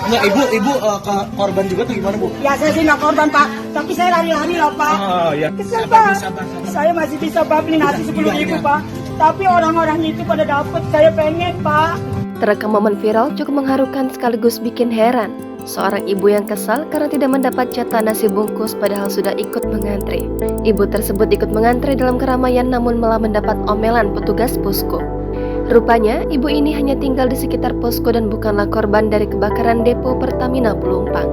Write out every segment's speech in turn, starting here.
Enggak, ibu ke korban juga tuh gimana, Bu? Ya saya sih nggak korban Pak, tapi saya lari-lari loh Pak. Ya. Kesel Pak, saya masih bisa beli nasi 10.000 Pak, tapi orang-orang itu pada dapet, saya pengen Pak. Terekam momen viral cukup mengharukan sekaligus bikin heran. Seorang ibu yang kesal karena tidak mendapat jatah nasi bungkus padahal sudah ikut mengantri. Ibu tersebut ikut mengantri dalam keramaian namun malah mendapat omelan petugas posko. Rupanya, ibu ini hanya tinggal di sekitar posko dan bukanlah korban dari kebakaran depo Pertamina Pelumpang.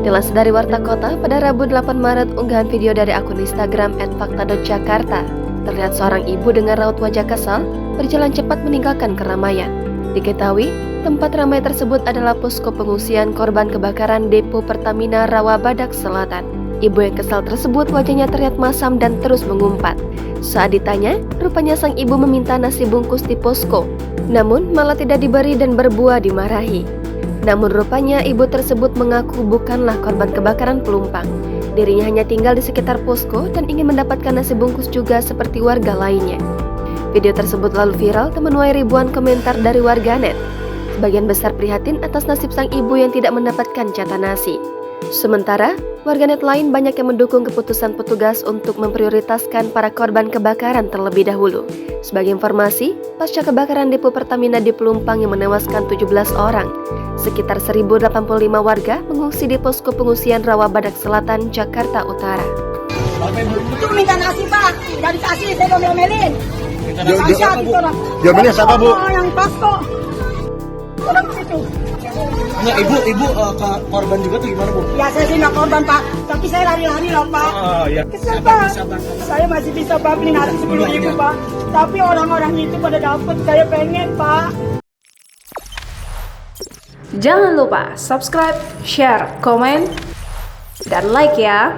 Dilansir dari Warta Kota, pada Rabu 8 Maret, unggahan video dari akun Instagram @fakta.jakarta. Terlihat seorang ibu dengan raut wajah kesal berjalan cepat meninggalkan keramaian. Diketahui, tempat ramai tersebut adalah posko pengungsian korban kebakaran depo Pertamina Rawabadak Selatan. Ibu yang kesal tersebut wajahnya terlihat masam dan terus mengumpat. Saat ditanya, rupanya sang ibu meminta nasi bungkus di posko, namun malah tidak diberi dan berbuah dimarahi. Namun rupanya ibu tersebut mengaku bukanlah korban kebakaran Pelumpang. Dirinya hanya tinggal di sekitar posko dan ingin mendapatkan nasi bungkus juga seperti warga lainnya. Video tersebut lalu viral dan menuai ribuan komentar dari warganet. Sebagian besar prihatin atas nasib sang ibu yang tidak mendapatkan jatah nasi. Sementara, warganet lain banyak yang mendukung keputusan petugas untuk memprioritaskan para korban kebakaran terlebih dahulu. Sebagai informasi, pasca kebakaran depo Pertamina di Pelumpang yang menewaskan 17 orang, sekitar 1085 warga mengungsi di posko pengungsian Rawabadak Selatan, Jakarta Utara. Itu minta nasi Pak, nggak dikasih, saya ngomel-ngomelin. Jawabannya siapa, Bu? Yang posko. Orang situ. Enggak, ibu ke korban juga tuh gimana, Bu? Ya saya sih nggak korban Pak, tapi saya lari-lari loh Pak. Ya. Kesel Pak, saya masih bisa beli nasi 10.000 Pak, tapi orang-orang itu pada dapet, saya pengen Pak. Jangan lupa subscribe, share, komen, dan like ya.